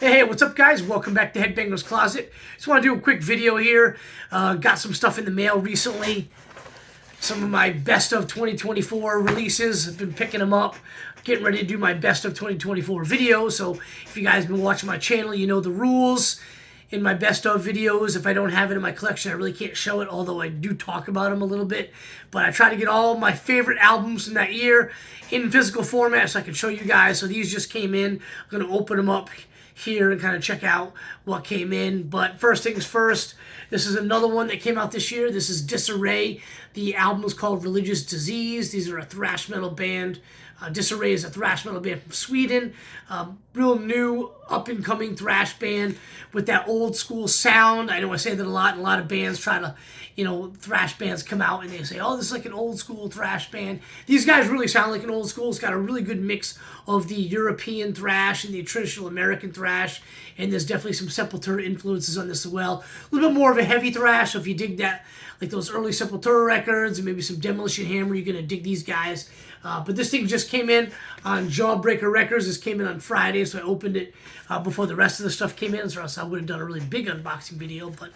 Hey, what's up, guys? Welcome back to Headbangers Closet. Just want to do a quick video here. Got some stuff in the mail recently. Some of my best of 2024 releases. I've been picking them up. Getting ready to do my best of 2024 video. So if you guys have been watching my channel, you know the rules. In my best of videos, if I don't have it in my collection, I really can't show it, although I do talk about them a little bit. But I try to get all my favorite albums from that year in physical format so I can show you guys. So these just came in. I'm going to open them up here and kind of check out what came in. But first things first, this is another one that came out this year. This is Disarray. The album is called Religious Disease. These are a thrash metal band. Disarray is a thrash metal band from Sweden. Real new, up-and-coming thrash band with that old-school sound. I know I say that a lot, and a lot of bands try to, thrash bands come out and they say, oh, this is like an old-school thrash band. These guys really sound like an old school. It's got a really good mix of the European thrash and the traditional American thrash, and there's definitely some Sepultura influences on this as well. A little bit more of a heavy thrash, so if you dig that, like those early Sepultura records and maybe some Demolition Hammer, you're going to dig these guys. But this thing just came in on Jawbreaker Records. This came in on Friday, so I opened it before the rest of the stuff came in, so else I would have done a really big unboxing video. But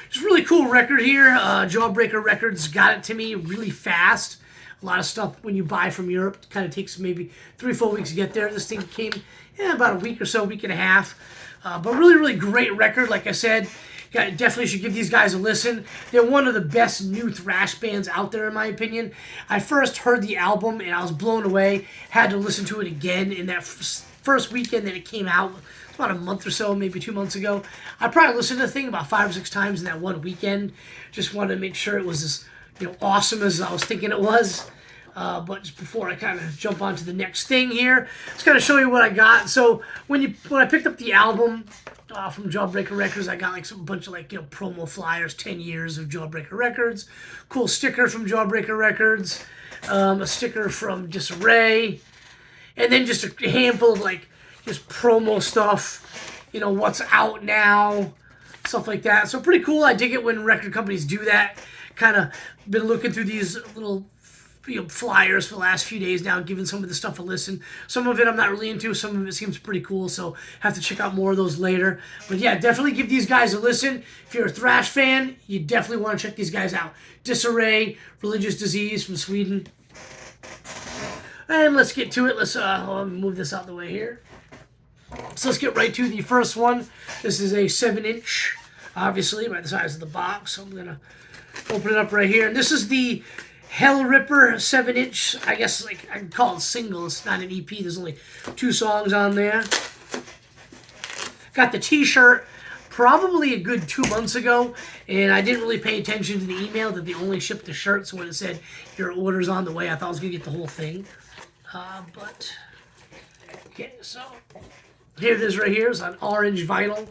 it's a really cool record here. Jawbreaker Records got it to me really fast. A lot of stuff when you buy from Europe kind of takes maybe 3 or 4 weeks to get there. This thing came about a week or so, week and a half. But really, really great record, like I said. Definitely should give these guys a listen. They're one of the best new thrash bands out there, in my opinion. I first heard the album, and I was blown away. Had to listen to it again in that first weekend that it came out. About a month or so, maybe 2 months ago. I probably listened to the thing about 5 or 6 times in that one weekend. Just wanted to make sure it was as awesome as I was thinking it was. But just before I kind of jump on to the next thing here, just kind of show you what I got. So when I picked up the album from Jawbreaker Records, I got like a bunch of promo flyers, 10 years of Jawbreaker Records, cool sticker from Jawbreaker Records, a sticker from Disarray, and then just a handful of just promo stuff, what's out now, stuff like that. So pretty cool. I dig it when record companies do that. Kind of been looking through these little flyers for the last few days now, giving some of the stuff a listen. Some of it I'm not really into. Some of it seems pretty cool, so have to check out more of those later. But yeah, definitely give these guys a listen. If you're a thrash fan, you definitely want to check these guys out. Disarray, Religious Disease from Sweden. And let's get to it. Let's move this out of the way here. So let's get right to the first one. This is a 7-inch, obviously, by the size of the box. So I'm going to open it up right here. And this is the Hellripper 7-inch, I guess I can call it single. It's not an EP. There's only 2 songs on there. Got the t-shirt probably a good 2 months ago, and I didn't really pay attention to the email that they only shipped the shirt, so when it said your order's on the way, I thought I was going to get the whole thing. But, okay, so here it is right here. It's on orange vinyl.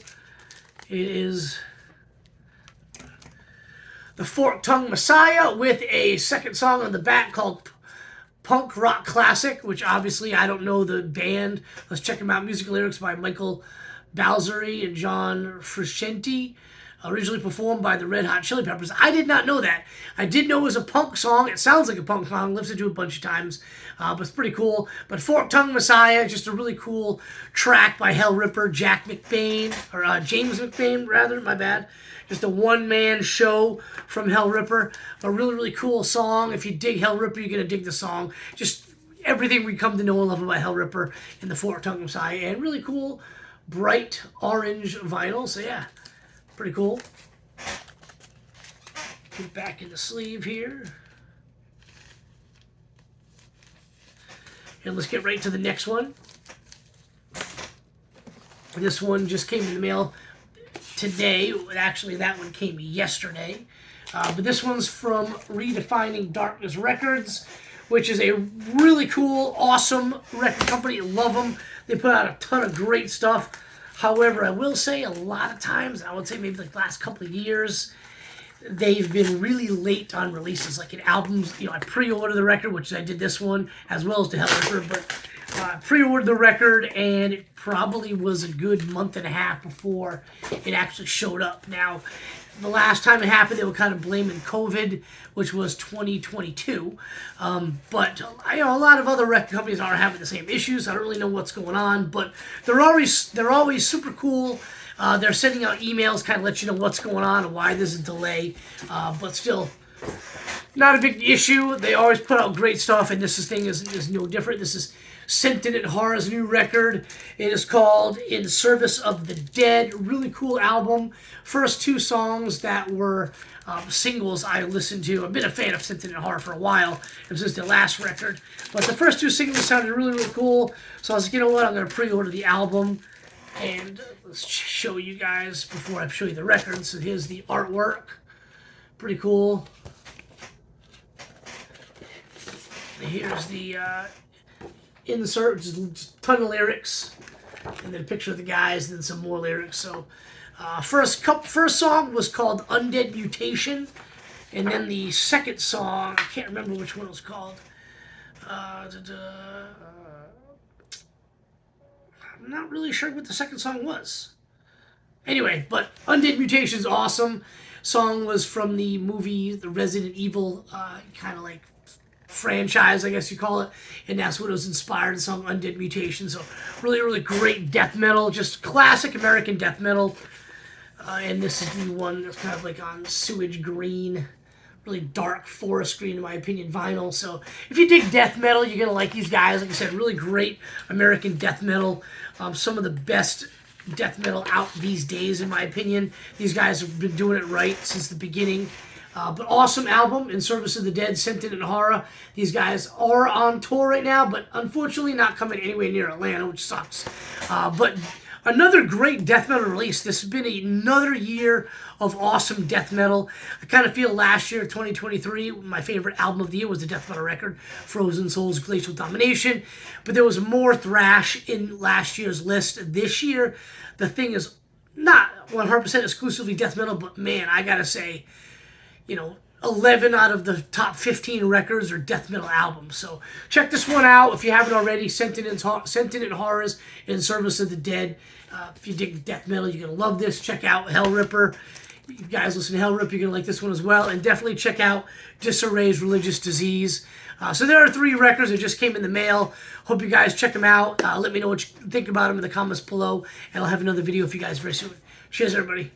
It is the Forked Tongue Messiah with a second song on the back called Punk Rock Classic, which obviously I don't know the band. Let's check them out. Musical lyrics by Michael Balzary and John Frusciante. Originally performed by the Red Hot Chili Peppers. I did not know that. I did know it was a punk song. It sounds like a punk song. Listened to it a bunch of times. But it's pretty cool. But Forked Tongue Messiah, just a really cool track by Hellripper, Jack McBain, or James McBain, rather, my bad. Just a one-man show from Hellripper. A really, really cool song. If you dig Hellripper, you're going to dig the song. Just everything we come to know and love about Hellripper and the Forked Tongue Messiah. And really cool, bright orange vinyl. So, yeah. Pretty cool. Put it back in the sleeve here. And let's get right to the next one. This one just came in the mail today. Actually, that one came yesterday. But this one's from Redefining Darkness Records, which is a really cool, awesome record company. Love them. They put out a ton of great stuff. However, I will say a lot of times, I would say maybe the last couple of years, they've been really late on releases. Like in albums, I pre-order the record, which I did this one, as well as the Hellripper, but Pre-ordered the record, and it probably was a good month and a half before it actually showed up. Now, the last time it happened, they were kind of blaming COVID, which was 2022. But a lot of other record companies are having the same issues. I don't really know what's going on, but they're always super cool. They're sending out emails, kind of let you know what's going on and why there's a delay. But still, not a big issue. They always put out great stuff, and this thing is no different. This is Sentinent Horror's new record. It is called In Service of the Dead. Really cool album. First two songs that were singles I listened to. I've been a fan of Sentinent Horror for a while, ever since their last record. But the first two singles sounded really, really cool. So I was like, you know what, I'm going to pre-order the album. And let's show you guys before I show you the record. So here's the artwork. Pretty cool. Here's the insert, just a ton of lyrics, and then a picture of the guys, and then some more lyrics. So, first song was called Undead Mutation, and then the second song, I can't remember which one it was called. I'm not really sure what the second song was. Anyway, but Undead Mutation is awesome. Song was from the movie, the Resident Evil, kind of like franchise, I guess you call it, and that's what it was inspired. The song Undead Mutation. So really, really great death metal, just classic American death metal. And this is the one that's kind of like on sewage green, really dark forest green, in my opinion, vinyl. So if you dig death metal, you're gonna like these guys. Like I said, really great American death metal. Some of the best death metal out these days, in my opinion. These guys have been doing it right since the beginning. But awesome album, In Service of the Dead, Sentinent Horror. These guys are on tour right now, but unfortunately not coming anywhere near Atlanta, which sucks. But another great death metal release. This has been another year of awesome death metal. I kind of feel last year, 2023, my favorite album of the year was the death metal record, Frozen Souls, Glacial Domination. But there was more thrash in last year's list. This year, the thing is not 100% exclusively death metal, but man, I gotta say, 11 out of the top 15 records are death metal albums. So check this one out if you haven't already. Sentinent Horrors, In Service of the Dead. If you dig death metal, you're going to love this. Check out Hellripper. If you guys listen to Hellripper, you're going to like this one as well. And definitely check out Disarray's Religious Disease. So there are 3 records that just came in the mail. Hope you guys check them out. Let me know what you think about them in the comments below. And I'll have another video for you guys very soon. Cheers, everybody.